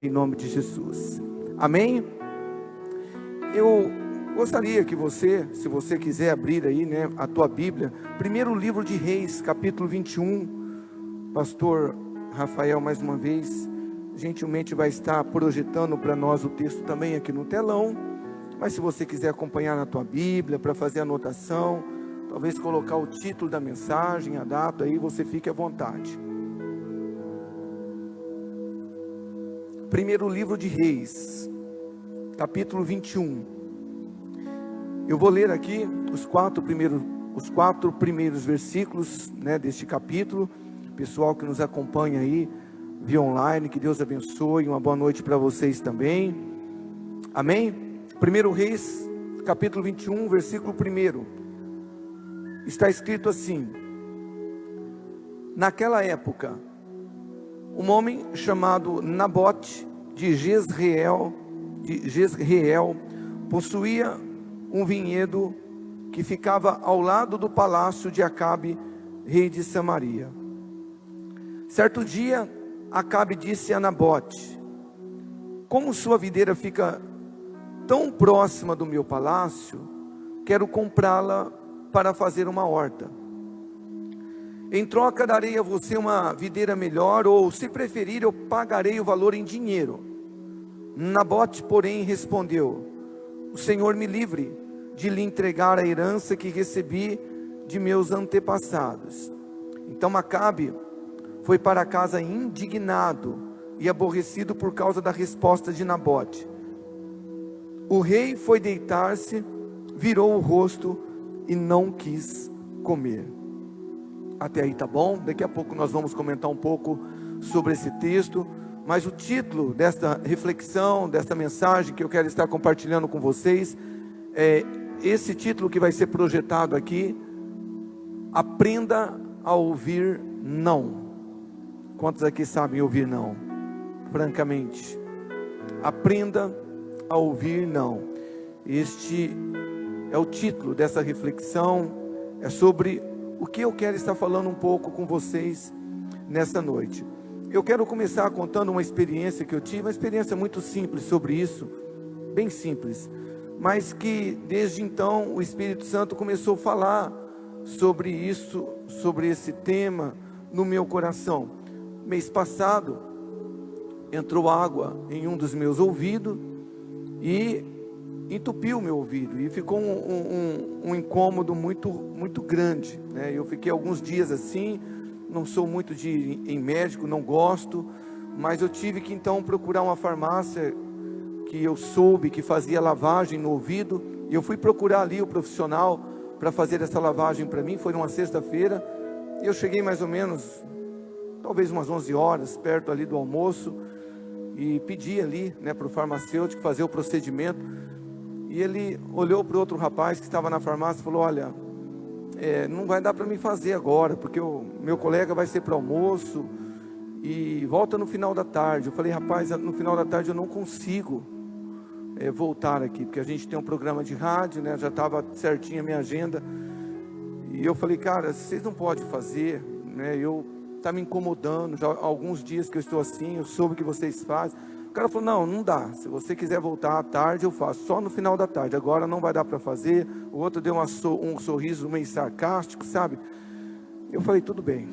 em nome de Jesus. Amém? Eu gostaria que você, se você quiser abrir aí, a tua Bíblia, primeiro livro de Reis, capítulo 21. Pastor Rafael, mais uma vez, gentilmente vai estar projetando para nós o texto também aqui no telão. Mas se você quiser acompanhar na tua Bíblia, para fazer anotação, talvez colocar o título da mensagem, a data, aí você fique à vontade. Primeiro livro de Reis, capítulo 21. Eu vou ler aqui os quatro primeiros versículos, deste capítulo. Pessoal que nos acompanha aí via online, que Deus abençoe, uma boa noite para vocês também. Amém? Primeiro Reis, capítulo 21, versículo 1. Está escrito assim: naquela época, um homem chamado Nabote de Jezreel possuía um vinhedo que ficava ao lado do palácio de Acabe, rei de Samaria. Certo dia, Acabe disse a Nabote: como sua videira fica tão próxima do meu palácio, quero comprá-la para fazer uma horta. Em troca darei a você uma videira melhor, ou se preferir eu pagarei o valor em dinheiro. Nabote, porém, respondeu: o Senhor me livre de lhe entregar a herança que recebi de meus antepassados. Então Acabe foi para casa indignado e aborrecido por causa da resposta de Nabote. O rei foi deitar-se, virou o rosto e não quis comer. Até aí tá bom? Daqui a pouco nós vamos comentar um pouco sobre esse texto, mas o título desta reflexão, desta mensagem que eu quero estar compartilhando com vocês, é esse título que vai ser projetado aqui: aprenda a ouvir não. Quantos aqui sabem ouvir não? Francamente, aprenda a ouvir não. Este é o título dessa reflexão, é sobre o que eu quero estar falando um pouco com vocês nessa noite. Eu quero começar contando uma experiência que eu tive, uma experiência muito simples sobre isso, bem simples, mas que desde então o Espírito Santo começou a falar sobre isso, sobre esse tema no meu coração. Mês passado, entrou água em um dos meus ouvidos e entupiu meu ouvido, e ficou um incômodo muito grande, Eu fiquei alguns dias assim, não sou muito de ir em médico, não gosto, mas eu tive que então procurar uma farmácia que eu soube que fazia lavagem no ouvido, e eu fui procurar ali o profissional para fazer essa lavagem para mim. Foi numa sexta-feira, e eu cheguei mais ou menos, talvez umas 11 horas, perto ali do almoço, e pedi ali, para o farmacêutico fazer o procedimento. E ele olhou para o outro rapaz que estava na farmácia e falou: olha, não vai dar para mim fazer agora, porque o meu colega vai ser para almoço e volta no final da tarde. Eu falei: rapaz, no final da tarde eu não consigo voltar aqui, porque a gente tem um programa de rádio, já estava certinha a minha agenda. E eu falei: cara, vocês não podem fazer, está me incomodando, já há alguns dias que eu estou assim, eu soube que vocês fazem. O cara falou: não dá, se você quiser voltar à tarde eu faço, só no final da tarde, agora não vai dar para fazer. O outro deu um sorriso meio sarcástico, sabe? Eu falei: tudo bem.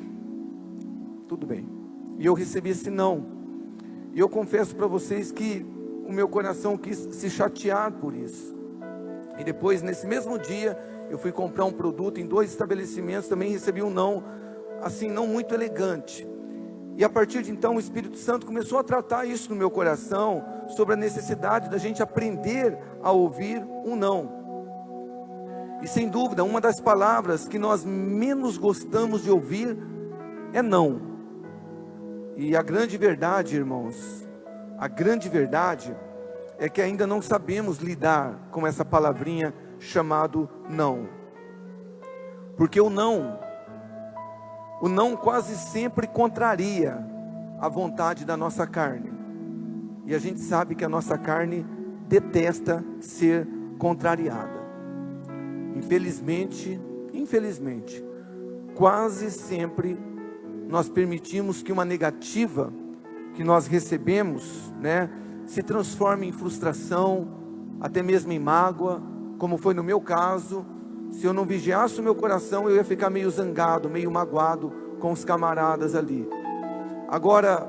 E eu recebi esse não, e eu confesso para vocês que o meu coração quis se chatear por isso. E depois, nesse mesmo dia, eu fui comprar um produto em 2 estabelecimentos, também recebi um não, assim, não muito elegante. E a partir de então o Espírito Santo começou a tratar isso no meu coração, sobre a necessidade da gente aprender a ouvir um não. E sem dúvida, uma das palavras que nós menos gostamos de ouvir é não. E a grande verdade, irmãos, a grande verdade é que ainda não sabemos lidar com essa palavrinha chamado não. Porque o não quase sempre contraria a vontade da nossa carne. E a gente sabe que a nossa carne detesta ser contrariada. Infelizmente, quase sempre nós permitimos que uma negativa, que nós recebemos, né, se transforma em frustração, até mesmo em mágoa, como foi no meu caso. Se eu não vigiasse o meu coração, eu ia ficar meio zangado, meio magoado com os camaradas ali. Agora,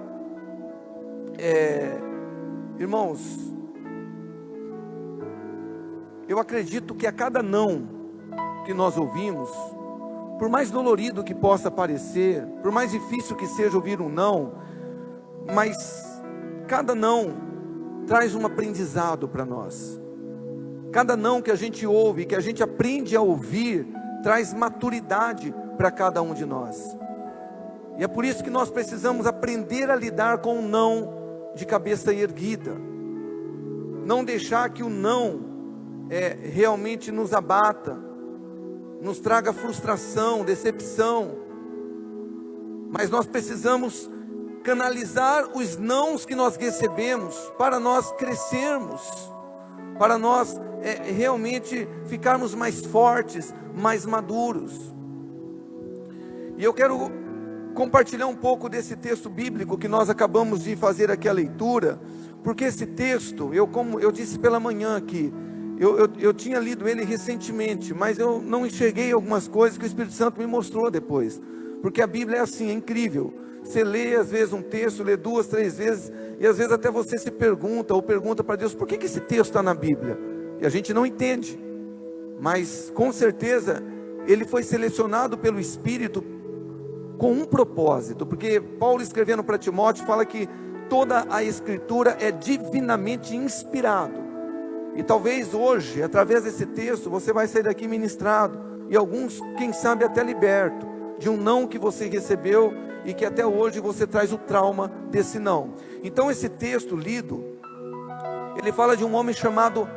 irmãos, eu acredito que a cada não que nós ouvimos, por mais dolorido que possa parecer, por mais difícil que seja ouvir um não, mas cada não traz um aprendizado para nós. Cada não que a gente ouve, que a gente aprende a ouvir, traz maturidade para cada um de nós. E é por isso que nós precisamos aprender a lidar com o não de cabeça erguida. Não deixar que o não realmente nos abata, nos traga frustração, decepção. Mas nós precisamos canalizar os nãos que nós recebemos para nós crescermos, para nós realmente ficarmos mais fortes, mais maduros. E eu quero compartilhar um pouco desse texto bíblico que nós acabamos de fazer aqui a leitura, porque esse texto, como eu disse pela manhã aqui, eu tinha lido ele recentemente, mas eu não enxerguei algumas coisas que o Espírito Santo me mostrou depois, porque a Bíblia é assim, é incrível. Você lê às vezes um texto, lê 2, 3 vezes, e às vezes até você se pergunta, ou pergunta para Deus, por que esse texto está na Bíblia? E a gente não entende, mas com certeza ele foi selecionado pelo Espírito com um propósito, porque Paulo, escrevendo para Timóteo, fala que toda a Escritura é divinamente inspirado. E talvez hoje, através desse texto, você vai sair daqui ministrado, e alguns, quem sabe, até liberto de um não que você recebeu, e que até hoje você traz o trauma desse não. Então esse texto lido, ele fala de um homem chamado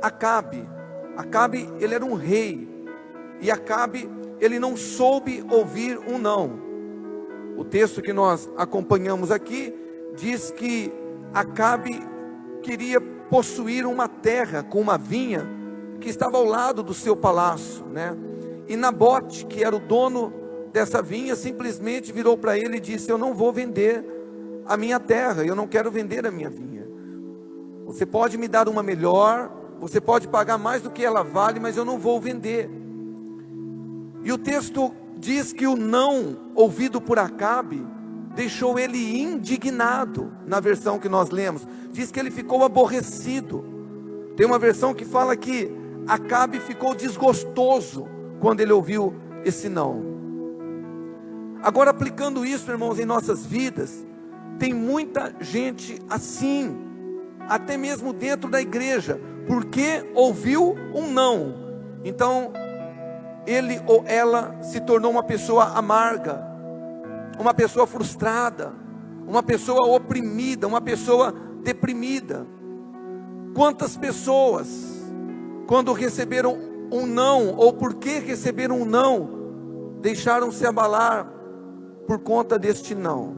Acabe. Acabe, ele era um rei, e Acabe, ele não soube ouvir um não. O texto que nós acompanhamos aqui, diz que Acabe queria possuir uma terra com uma vinha, que estava ao lado do seu palácio, né? E Nabote, que era o dono dessa vinha, simplesmente virou para ele e disse: eu não vou vender a minha terra, eu não quero vender a minha vinha. Você pode me dar uma melhor, você pode pagar mais do que ela vale, mas eu não vou vender. E o texto diz que o não ouvido por Acabe deixou ele indignado. Na versão que nós lemos, diz que ele ficou aborrecido. Tem uma versão que fala que Acabe ficou desgostoso quando ele ouviu esse não. Agora, aplicando isso, irmãos, em nossas vidas, tem muita gente assim, até mesmo dentro da igreja, porque ouviu um não. Então ele ou ela se tornou uma pessoa amarga, uma pessoa frustrada, uma pessoa oprimida, uma pessoa deprimida. Quantas pessoas, quando receberam um não, ou porque receberam um não, deixaram-se abalar por conta deste não.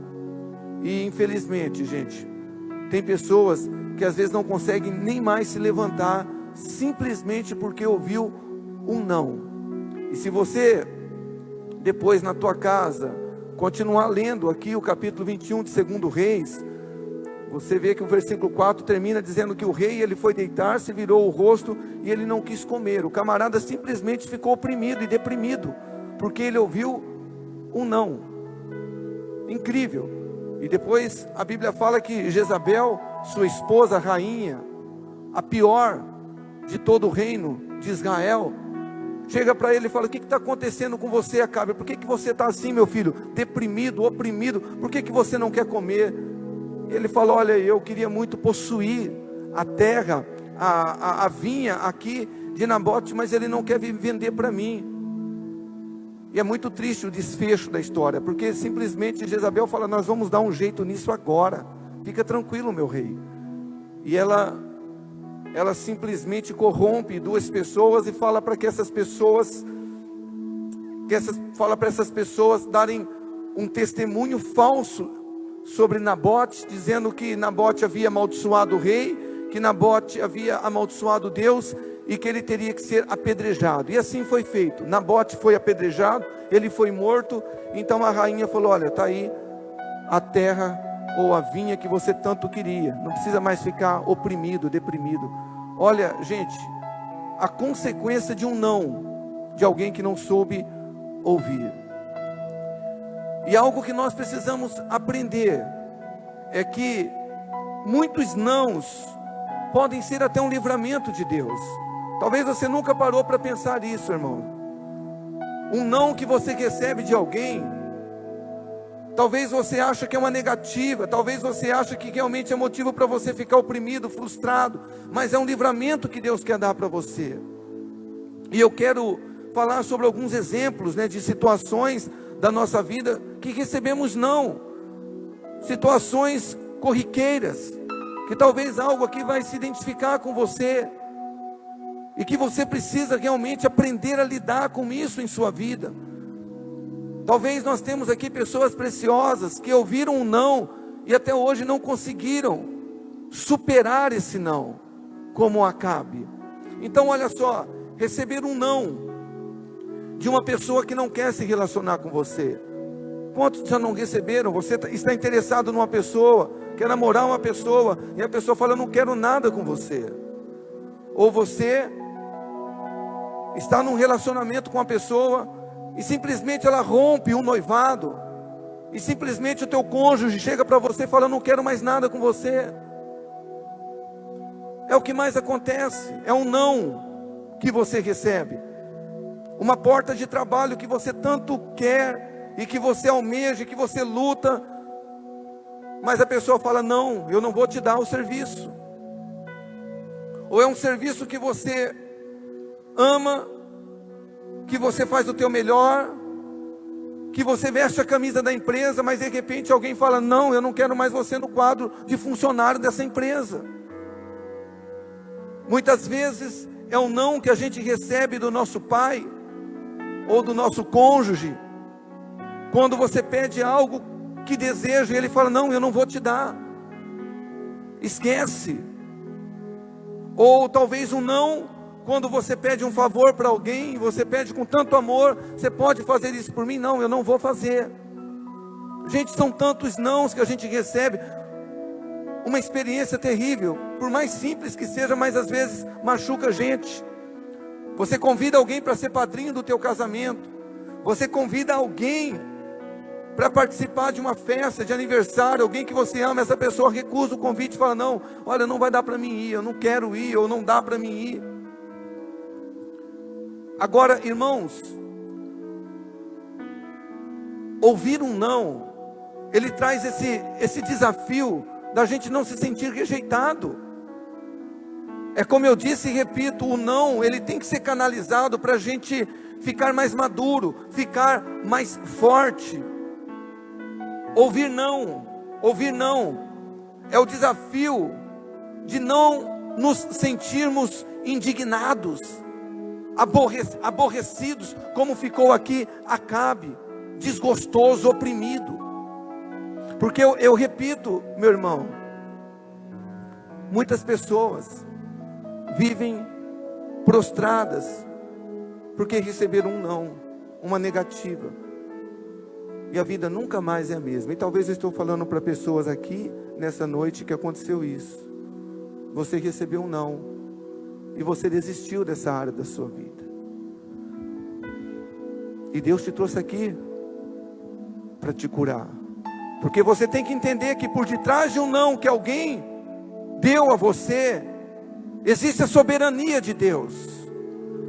E infelizmente, gente, tem pessoas que às vezes não conseguem nem mais se levantar, simplesmente porque ouviu um não. E se você, depois na tua casa, continuar lendo aqui o capítulo 21 de 2 Reis, você vê que o versículo 4 termina dizendo que o rei, ele foi deitar-se, virou o rosto e ele não quis comer. O camarada simplesmente ficou oprimido e deprimido, porque ele ouviu um não. Incrível. E depois a Bíblia fala que Jezabel, sua esposa, a rainha, a pior de todo o reino de Israel, chega para ele e fala: o que está acontecendo com você, Acabe? Por que você está assim, meu filho? Deprimido, oprimido, por que você não quer comer? Ele falou: olha, eu queria muito possuir a terra, a vinha aqui de Nabote, mas ele não quer vender para mim. E é muito triste o desfecho da história, porque simplesmente Jezabel fala: nós vamos dar um jeito nisso agora, fica tranquilo, meu rei. E ela simplesmente corrompe 2 pessoas e fala para essas pessoas darem um testemunho falso sobre Nabote, dizendo que Nabote havia amaldiçoado o rei, que Nabote havia amaldiçoado Deus e que ele teria que ser apedrejado. E assim foi feito. Nabote foi apedrejado, ele foi morto. Então a rainha falou: olha, está aí a terra ou a vinha que você tanto queria. Não precisa mais ficar oprimido, deprimido. Olha, gente, a consequência de um não, de alguém que não soube ouvir. E algo que nós precisamos aprender é que muitos nãos podem ser até um livramento de Deus. Talvez você nunca parou para pensar isso, irmão. Um não que você recebe de alguém, talvez você ache que é uma negativa, talvez você ache que realmente é motivo para você ficar oprimido, frustrado, mas é um livramento que Deus quer dar para você. E eu quero falar sobre alguns exemplos, de situações da nossa vida que recebemos não, situações corriqueiras, que talvez algo aqui vai se identificar com você, e que você precisa realmente aprender a lidar com isso em sua vida. Talvez nós temos aqui pessoas preciosas que ouviram um não e até hoje não conseguiram superar esse não, como Acabe. Então olha só, receber um não de uma pessoa que não quer se relacionar com você. Quantos já não receberam? Você está interessado numa pessoa, quer namorar uma pessoa, e a pessoa fala, eu não quero nada com você. Ou você está num relacionamento com uma pessoa, e simplesmente ela rompe um noivado, e simplesmente o teu cônjuge chega para você e fala, eu não quero mais nada com você. É o que mais acontece, é um não que você recebe. Uma porta de trabalho que você tanto quer, e que você almeja, que você luta, mas a pessoa fala, não, eu não vou te dar o serviço. Ou é um serviço que você ama, que você faz o teu melhor, que você veste a camisa da empresa, mas de repente alguém fala, não, eu não quero mais você no quadro de funcionário dessa empresa. Muitas vezes é um não que a gente recebe do nosso pai, ou do nosso cônjuge, quando você pede algo que deseja, e ele fala, não, eu não vou te dar, esquece. Ou talvez um não, quando você pede um favor para alguém, você pede com tanto amor, você pode fazer isso por mim? Não, eu não vou fazer. Gente, são tantos nãos que a gente recebe, uma experiência terrível, por mais simples que seja, mas às vezes machuca a gente. Você convida alguém para ser padrinho do teu casamento, você convida alguém para participar de uma festa de aniversário, alguém que você ama, essa pessoa recusa o convite e fala, não, olha, não vai dar para mim ir, eu não quero ir, ou não dá para mim ir. Agora, irmãos, ouvir um não, ele traz esse desafio da gente não se sentir rejeitado. É como eu disse e repito, o não, ele tem que ser canalizado para a gente ficar mais maduro, ficar mais forte. Ouvir não é o desafio de não nos sentirmos indignados, aborrecidos, como ficou aqui Acabe, desgostoso, oprimido. Porque eu repito, meu irmão, muitas pessoas vivem prostradas, porque receberam um não, uma negativa, e a vida nunca mais é a mesma. E talvez eu estou falando para pessoas aqui, nessa noite, que aconteceu isso. Você recebeu um não, e você desistiu dessa área da sua vida, e Deus te trouxe aqui para te curar, porque você tem que entender que por detrás de um não que alguém deu a você, existe a soberania de Deus.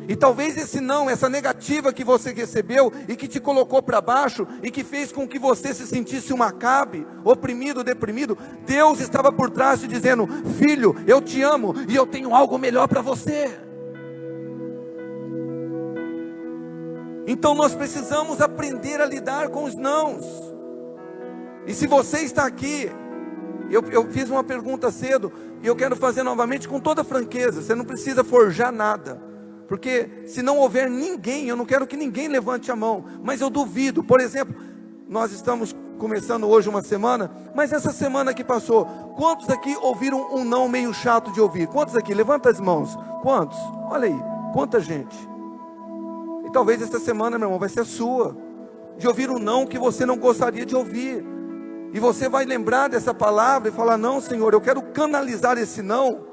E talvez esse não, essa negativa que você recebeu e que te colocou para baixo e que fez com que você se sentisse um Acabe, oprimido, deprimido, Deus estava por trás te dizendo, filho, eu te amo e eu tenho algo melhor para você. Então nós precisamos aprender a lidar com os nãos. E se você está aqui, eu fiz uma pergunta cedo, e eu quero fazer novamente com toda franqueza, você não precisa forjar nada, porque se não houver ninguém, eu não quero que ninguém levante a mão, mas eu duvido. Por exemplo, nós estamos começando hoje uma semana, mas essa semana que passou, quantos aqui ouviram um não meio chato de ouvir? Quantos aqui? Levanta as mãos. Quantos? Olha aí, quanta gente. E talvez essa semana, meu irmão, vai ser sua, de ouvir um não que você não gostaria de ouvir. E você vai lembrar dessa palavra e falar: não, Senhor, eu quero canalizar esse não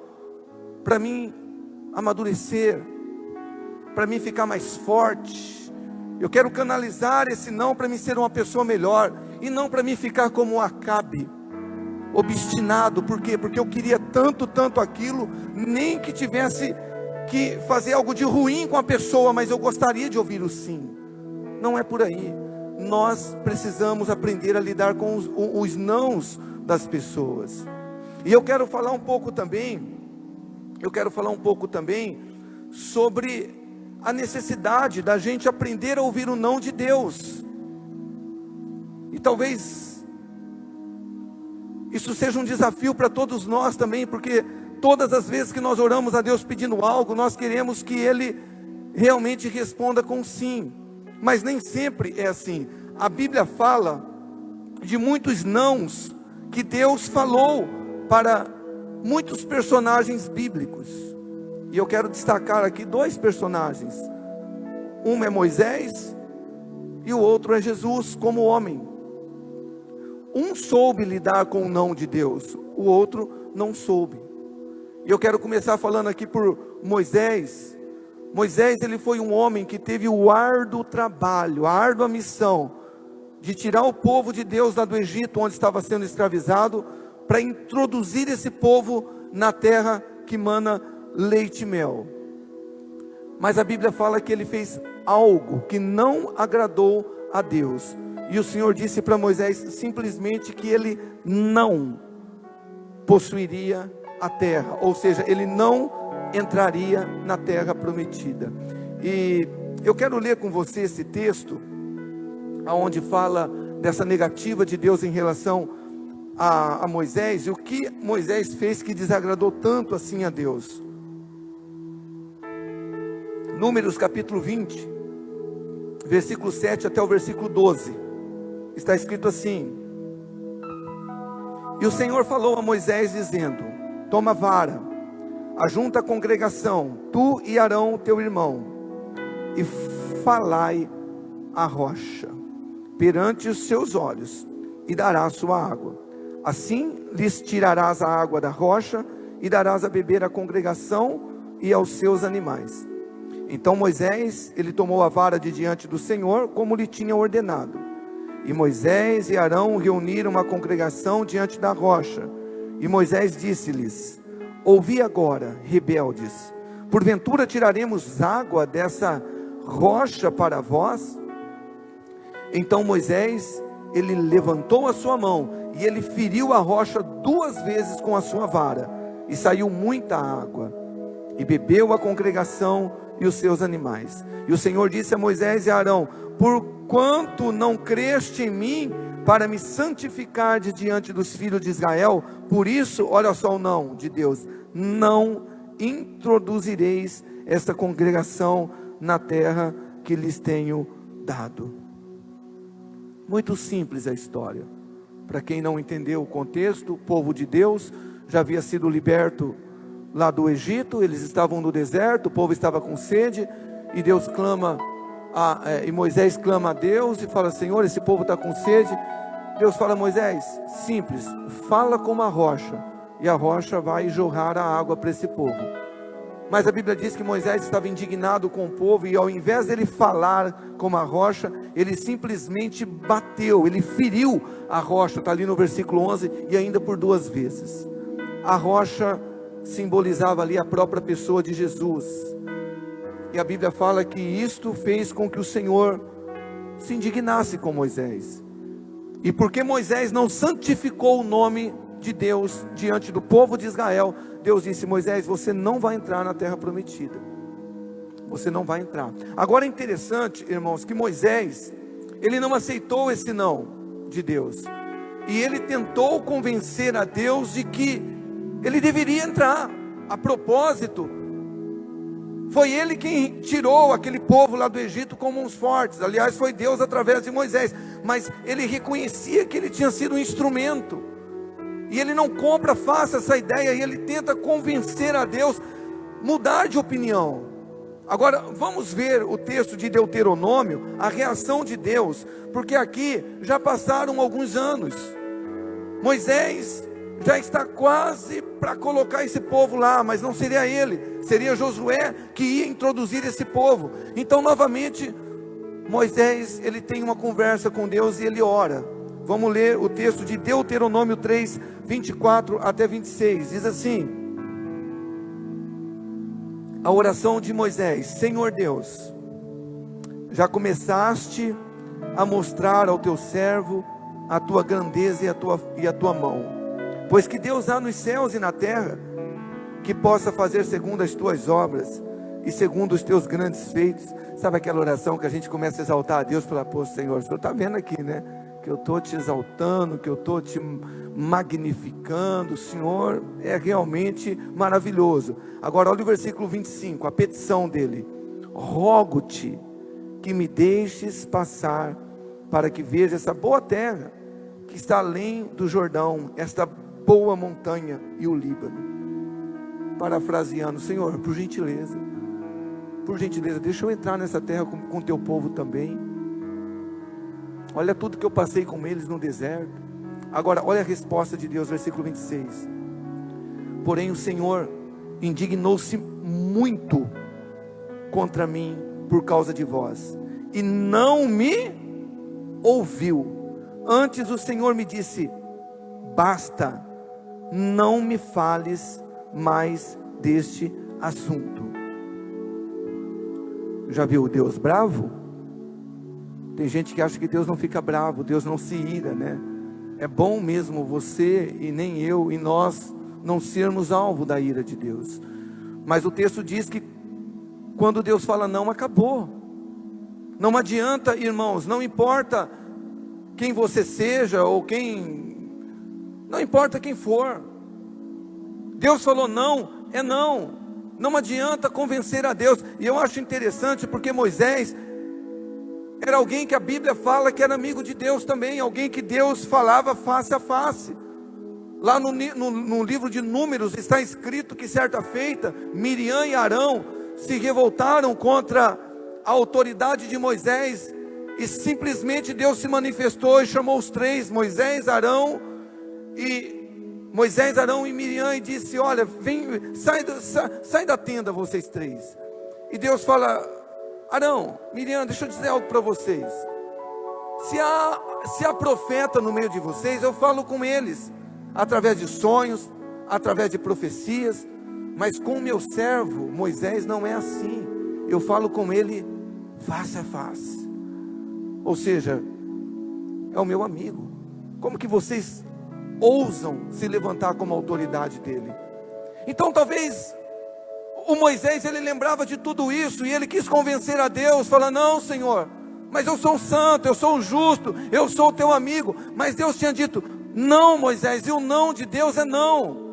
para mim amadurecer, para mim ficar mais forte. Eu quero canalizar esse não para mim ser uma pessoa melhor, e não para mim ficar como Acabe, obstinado. Por quê? Porque eu queria tanto aquilo, nem que tivesse que fazer algo de ruim com a pessoa, mas eu gostaria de ouvir o sim. Não é por aí. Nós precisamos aprender a lidar com os nãos das pessoas. E eu quero falar um pouco também sobre a necessidade da gente aprender a ouvir o não de Deus. E talvez isso seja um desafio para todos nós também, porque todas as vezes que nós oramos a Deus pedindo algo, nós queremos que Ele realmente responda com sim, mas nem sempre é assim. A Bíblia fala de muitos nãos que Deus falou para muitos personagens bíblicos, e eu quero destacar aqui dois personagens. Um é Moisés e o outro é Jesus como homem. Um soube lidar com o não de Deus, o outro não soube. E eu quero começar falando aqui por Moisés. Moisés, ele foi um homem que teve o árduo trabalho, a árdua missão de tirar o povo de Deus lá do Egito, onde estava sendo escravizado, para introduzir esse povo na terra que mana leite e mel. Mas a Bíblia fala que ele fez algo que não agradou a Deus, e o Senhor disse para Moisés simplesmente que ele não possuiria a terra, ou seja, ele não entraria na terra prometida. E eu quero ler com você esse texto, onde fala dessa negativa de Deus em relação a Moisés, e o que Moisés fez que desagradou tanto assim a Deus. Números capítulo 20, versículo 7 até o versículo 12, está escrito assim: e o Senhor falou a Moisés dizendo: toma vara, ajunta a congregação, tu e Arão teu irmão, e falai a rocha perante os seus olhos, e dará sua água. Assim lhes tirarás a água da rocha, e darás a beber à congregação e aos seus animais. Então Moisés, ele tomou a vara de diante do Senhor, como lhe tinha ordenado. E Moisés e Arão reuniram uma congregação diante da rocha. E Moisés disse-lhes: ouvi agora, rebeldes, porventura tiraremos água dessa rocha para vós? Então Moisés, ele levantou a sua mão, e ele feriu a rocha 2 vezes com a sua vara, e saiu muita água, e bebeu a congregação e os seus animais. E o Senhor disse a Moisés e a Arão: porquanto não creste em mim, para me santificar diante dos filhos de Israel, por isso, olha só o não de Deus, não introduzireis esta congregação na terra que lhes tenho dado. Muito simples a história. Para quem não entendeu o contexto, o povo de Deus já havia sido liberto lá do Egito, eles estavam no deserto, o povo estava com sede, e Deus clama, e Moisés clama a Deus e fala: Senhor, esse povo está com sede. Deus fala a Moisés: simples, fala com uma rocha, e a rocha vai jorrar a água para esse povo. Mas a Bíblia diz que Moisés estava indignado com o povo, e ao invés dele falar com a rocha, ele simplesmente bateu, ele feriu a rocha, está ali no versículo 11, e ainda por 2 vezes. A rocha simbolizava ali a própria pessoa de Jesus, e a Bíblia fala que isto fez com que o Senhor se indignasse com Moisés. E porque Moisés não santificou o nome de Deus diante do povo de Israel, Deus disse: Moisés, você não vai entrar na terra prometida, você não vai entrar. Agora é interessante, irmãos, que Moisés, ele não aceitou esse não de Deus, e ele tentou convencer a Deus de que ele deveria entrar. A propósito, foi ele quem tirou aquele povo lá do Egito com mãos fortes. Aliás, foi Deus através de Moisés, mas ele reconhecia que ele tinha sido um instrumento, e ele não compra fácil essa ideia, e ele tenta convencer a Deus, mudar de opinião. Agora vamos ver o texto de Deuteronômio, a reação de Deus, porque aqui já passaram alguns anos, Moisés já está quase para colocar esse povo lá, mas não seria ele, seria Josué que ia introduzir esse povo. Então novamente Moisés, ele tem uma conversa com Deus e ele ora. Vamos ler o texto de Deuteronômio 3, 24 até 26, diz assim: a oração de Moisés: Senhor Deus, já começaste a mostrar ao teu servo a tua grandeza e a tua mão, pois que Deus há nos céus e na terra, que possa fazer segundo as tuas obras, e segundo os teus grandes feitos. Sabe aquela oração que a gente começa a exaltar a Deus, falar: pô Senhor, o Senhor está vendo aqui, né? Que eu estou te exaltando, que eu estou te magnificando, o Senhor é realmente maravilhoso. Agora olha o versículo 25, a petição dele: rogo-te que me deixes passar, para que veja essa boa terra, que está além do Jordão, esta boa montanha e o Líbano. Parafraseando: Senhor, por gentileza, deixa eu entrar nessa terra com teu povo também. Olha tudo que eu passei com eles no deserto. Agora olha a resposta de Deus, versículo 26. Porém o Senhor indignou-se muito contra mim por causa de vós, e não me ouviu. Antes o Senhor me disse: basta, não me fales mais deste assunto. Já viu Deus bravo? Tem gente que acha que Deus não fica bravo, Deus não se ira, né? É bom mesmo você e nem eu e nós não sermos alvo da ira de Deus. Mas o texto diz que quando Deus fala não, acabou. Não adianta, irmãos, não importa quem você seja ou não importa quem for. Deus falou não, é não. Não adianta convencer a Deus. E eu acho interessante porque Moisés era alguém que a Bíblia fala que era amigo de Deus também, alguém que Deus falava face a face. Lá no livro de Números está escrito que certa feita, Miriam e Arão se revoltaram contra a autoridade de Moisés, e simplesmente Deus se manifestou e chamou os três, Moisés, Arão e Miriam, e disse: olha, vem, sai da tenda vocês três. E Deus fala: Arão, Miriam, deixa eu dizer algo para vocês. Se há profeta no meio de vocês, eu falo com eles, através de sonhos, através de profecias. Mas com o meu servo, Moisés, não é assim. Eu falo com ele face a face. Ou seja, é o meu amigo. Como que vocês ousam se levantar como autoridade dele? Então talvez o Moisés, ele lembrava de tudo isso, e ele quis convencer a Deus, falar: não Senhor, mas eu sou um santo, eu sou um justo, eu sou o teu amigo. Mas Deus tinha dito: não Moisés, e o não de Deus é não.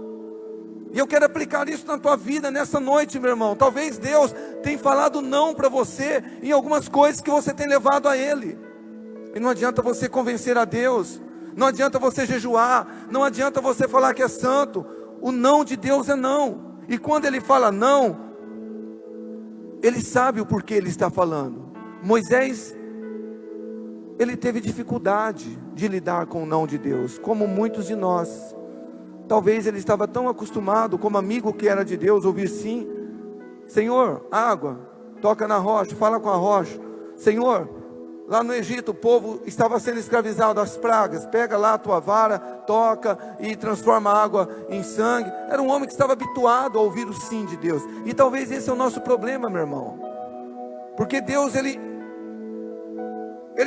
E eu quero aplicar isso na tua vida nessa noite, meu irmão. Talvez Deus tenha falado não para você em algumas coisas que você tem levado a Ele. E não adianta você convencer a Deus, não adianta você jejuar, não adianta você falar que é santo. O não de Deus é não. E quando Ele fala não, Ele sabe o porquê Ele está falando. Moisés, ele teve dificuldade de lidar com o não de Deus, como muitos de nós. Talvez ele estava tão acostumado, como amigo que era de Deus, ouvir sim: Senhor, água, toca na rocha, fala com a rocha. Senhor, lá no Egito o povo estava sendo escravizado, as pragas, pega lá a tua vara, toca e transforma a água em sangue. Era um homem que estava habituado a ouvir o sim de Deus. E talvez esse é o nosso problema, meu irmão, porque Deus, Ele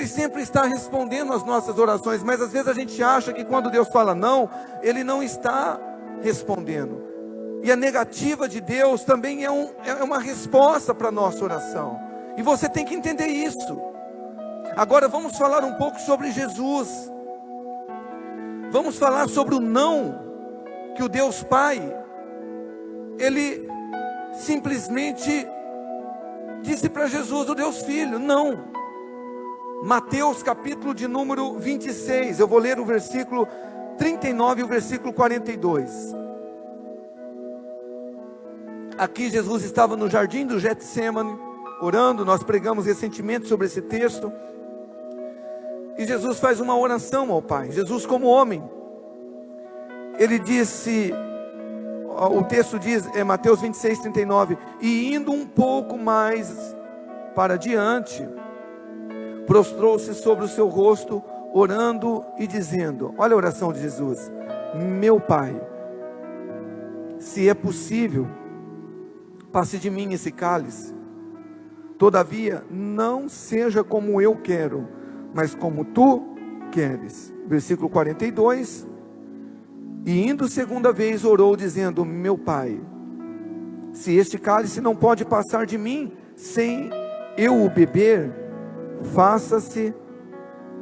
sempre está respondendo às nossas orações, mas às vezes a gente acha que quando Deus fala não, Ele não está respondendo. E a negativa de Deus também é uma resposta para a nossa oração. E você tem que entender isso. Agora vamos falar um pouco sobre Jesus. Vamos falar sobre o não que o Deus Pai, Ele simplesmente disse para Jesus, o Deus Filho: não. Mateus capítulo de número 26, eu vou ler o versículo 39 e o versículo 42. Aqui Jesus estava no jardim do Getsêmani, orando. Nós pregamos recentemente sobre esse texto. E Jesus faz uma oração ao Pai. Jesus, como homem, ele disse, o texto diz, é Mateus 26, 39, e indo um pouco mais para diante, prostrou-se sobre o seu rosto, orando e dizendo, olha a oração de Jesus: meu Pai, se é possível, passe de mim esse cálice, todavia não seja como eu quero, mas como tu queres. Versículo 42, e indo segunda vez orou dizendo, meu Pai, se este cálice não pode passar de mim, sem eu o beber, faça-se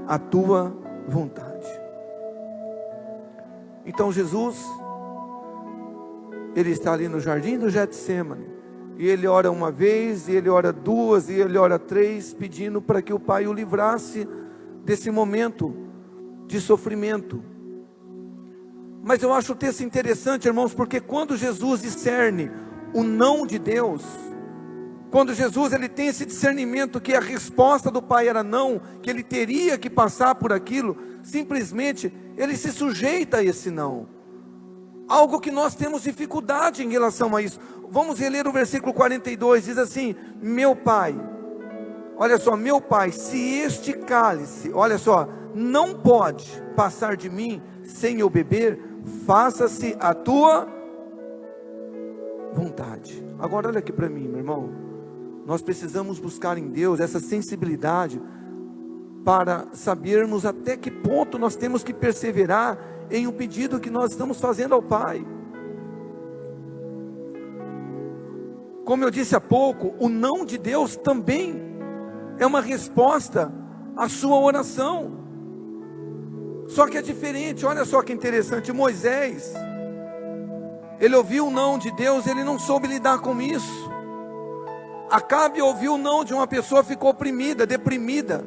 a tua vontade. Então Jesus, ele está ali no jardim do Getsêmani, e ele ora uma vez, e ele ora duas, e ele ora três, pedindo para que o Pai o livrasse desse momento de sofrimento. Mas eu acho o texto interessante, irmãos, porque quando Jesus discerne o não de Deus, quando Jesus ele tem esse discernimento que a resposta do Pai era não, que ele teria que passar por aquilo, simplesmente ele se sujeita a esse não. Algo que nós temos dificuldade em relação a isso. Vamos reler o versículo 42, diz assim, meu Pai, olha só, meu Pai, se este cálice, olha só, não pode passar de mim sem eu beber, faça-se a tua vontade. Agora olha aqui para mim, meu irmão, nós precisamos buscar em Deus essa sensibilidade, para sabermos até que ponto nós temos que perseverar em um pedido que nós estamos fazendo ao Pai. Como eu disse há pouco, o não de Deus também é uma resposta à sua oração. Só que é diferente, olha só que interessante, Moisés, ele ouviu o não de Deus, ele não soube lidar com isso. Acabe ouviu o não de uma pessoa, ficou oprimida, deprimida.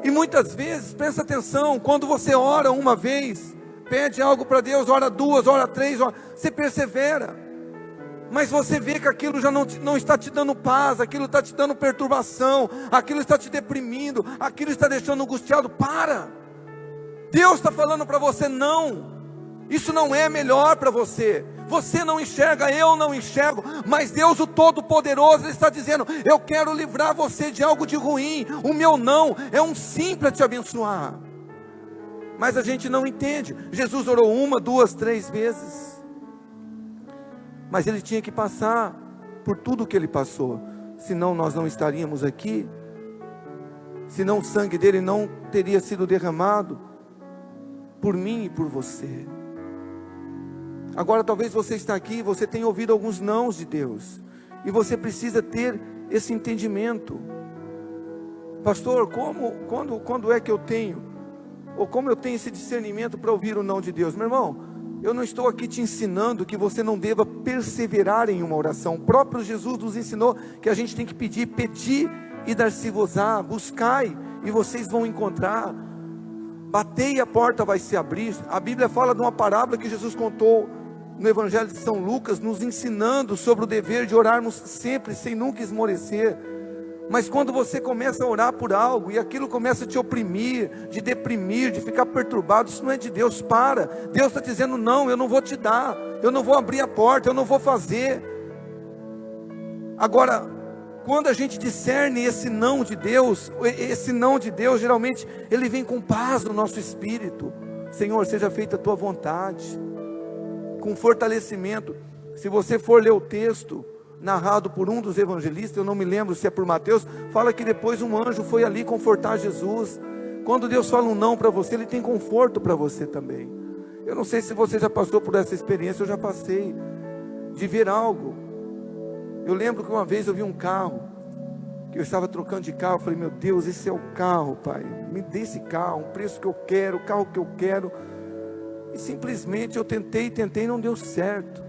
E muitas vezes, presta atenção, quando você ora uma vez, pede algo para Deus, ora duas, ora três, você persevera, mas você vê que aquilo já não está te dando paz, aquilo está te dando perturbação, aquilo está te deprimindo, aquilo está deixando angustiado. Para! Deus está falando para você, não, isso não é melhor para você. Você não enxerga, eu não enxergo, mas Deus o Todo-Poderoso, Ele está dizendo, eu quero livrar você de algo de ruim. O meu não é um sim para te abençoar. Mas a gente não entende. Jesus orou uma, duas, três vezes, mas Ele tinha que passar por tudo que Ele passou, senão nós não estaríamos aqui, senão o sangue dele não teria sido derramado por mim e por você. Agora talvez você está aqui, você tenha ouvido alguns nãos de Deus, e você precisa ter esse entendimento. Pastor, quando é que eu tenho, ou como eu tenho esse discernimento para ouvir o não de Deus? Meu irmão, eu não estou aqui te ensinando que você não deva perseverar em uma oração. O próprio Jesus nos ensinou que a gente tem que pedir e dar-se-vos-á, buscai e vocês vão encontrar, batei e a porta vai se abrir. A Bíblia fala de uma parábola que Jesus contou no Evangelho de São Lucas, nos ensinando sobre o dever de orarmos sempre, sem nunca esmorecer. Mas quando você começa a orar por algo, e aquilo começa a te oprimir, de deprimir, de ficar perturbado, isso não é de Deus. Para, Deus está dizendo, não, eu não vou te dar, eu não vou abrir a porta, eu não vou fazer. Agora, quando a gente discerne esse não de Deus, geralmente, ele vem com paz no nosso espírito. Senhor, seja feita a tua vontade, com fortalecimento. Se você for ler o texto narrado por um dos evangelistas, eu não me lembro se é por Mateus, fala que depois um anjo foi ali confortar Jesus. Quando Deus fala um não para você, Ele tem conforto para você também. Eu não sei se você já passou por essa experiência, eu já passei, de ver algo. Eu lembro que uma vez eu vi um carro, que eu estava trocando de carro, eu falei, meu Deus, esse é o carro, Pai, me dê esse carro, o preço que eu quero, o carro que eu quero. E simplesmente eu tentei, não deu certo.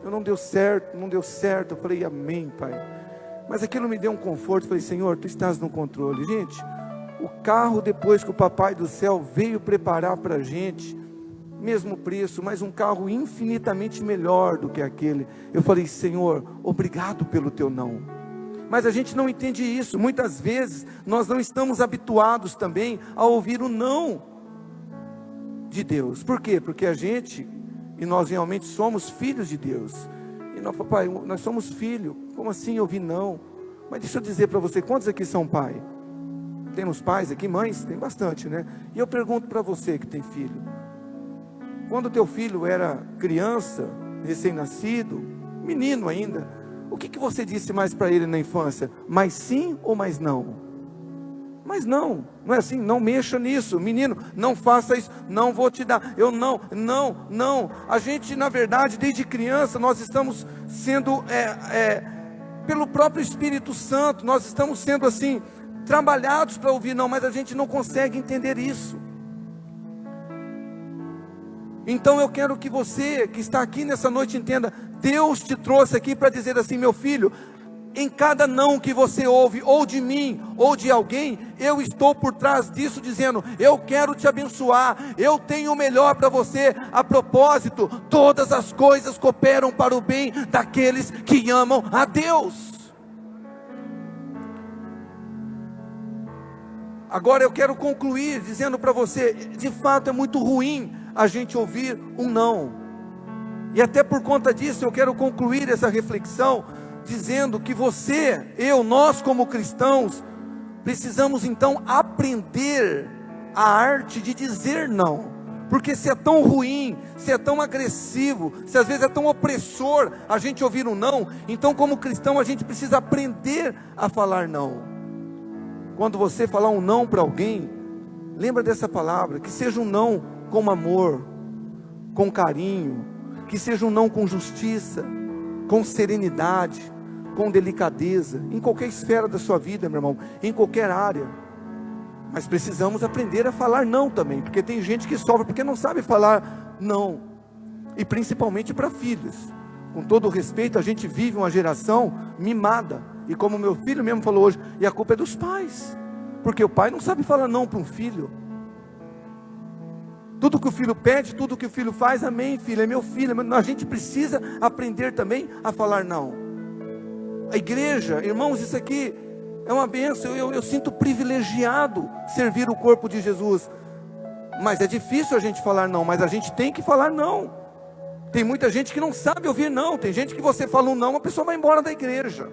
Não deu certo. Eu falei, amém, Pai. Mas aquilo me deu um conforto. Eu falei, Senhor, Tu estás no controle. Gente, o carro, depois que o Papai do Céu veio preparar para a gente, mesmo preço, mas um carro infinitamente melhor do que aquele. Eu falei, Senhor, obrigado pelo Teu não. Mas a gente não entende isso. Muitas vezes nós não estamos habituados também a ouvir o não de Deus. Por quê? Porque a gente, e nós realmente somos filhos de Deus. E nós, papai, nós somos filhos. Como assim ouvir não? Mas deixa eu dizer para você, quantos aqui são pai? Temos pais aqui, mães? Tem bastante, né? E eu pergunto para você que tem filho. Quando teu filho era criança, recém-nascido, menino ainda, o que você disse mais para ele na infância? Mais sim ou mais não? Mas não é assim, não mexa nisso, menino, não faça isso, não vou te dar, eu não. A gente, na verdade, desde criança, nós estamos sendo, pelo próprio Espírito Santo, nós estamos sendo assim, trabalhados para ouvir não, mas a gente não consegue entender isso. Então eu quero que você, que está aqui nessa noite, entenda, Deus te trouxe aqui para dizer assim, meu filho, em cada não que você ouve, ou de mim, ou de alguém, eu estou por trás disso dizendo, eu quero te abençoar, eu tenho o melhor para você. A propósito, todas as coisas cooperam para o bem daqueles que amam a Deus. Agora eu quero concluir dizendo para você, de fato é muito ruim a gente ouvir um não. E até por conta disso eu quero concluir essa reflexão dizendo que você, nós como cristãos, precisamos então aprender a arte de dizer não. Porque se é tão ruim, se é tão agressivo, se às vezes é tão opressor a gente ouvir um não, então como cristão a gente precisa aprender a falar não. Quando você falar um não para alguém, lembra dessa palavra, que seja um não com amor, com carinho, que seja um não com justiça, com serenidade, com delicadeza, em qualquer esfera da sua vida, meu irmão, em qualquer área. Mas precisamos aprender a falar não também, porque tem gente que sofre porque não sabe falar não, e principalmente para filhos. Com todo o respeito, a gente vive uma geração mimada, e como meu filho mesmo falou hoje, e a culpa é dos pais, porque o pai não sabe falar não para um filho. Tudo que o filho pede, tudo que o filho faz, amém filho, é meu filho. A gente precisa aprender também a falar não. A igreja, irmãos, isso aqui é uma bênção. Eu sinto privilegiado servir o corpo de Jesus. Mas é difícil a gente falar não, mas a gente tem que falar não. Tem muita gente que não sabe ouvir não. Tem gente que você fala um não, a pessoa vai embora da igreja.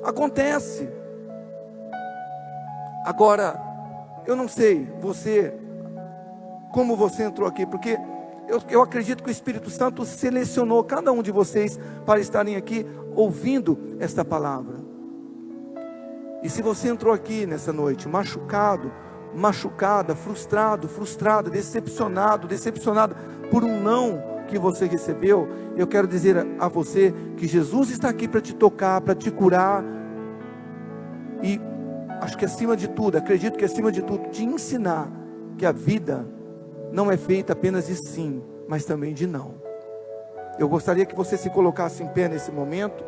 Acontece. Agora, eu não sei, como você entrou aqui, porque eu acredito que o Espírito Santo selecionou cada um de vocês para estarem aqui ouvindo esta palavra. E se você entrou aqui nessa noite machucado, machucada, frustrada, decepcionado por um não que você recebeu, eu quero dizer a você que Jesus está aqui para te tocar, para te curar, e acho que acima de tudo, acredito que acima de tudo, te ensinar que a vida não é feita apenas de sim, mas também de não. Eu gostaria que você se colocasse em pé nesse momento.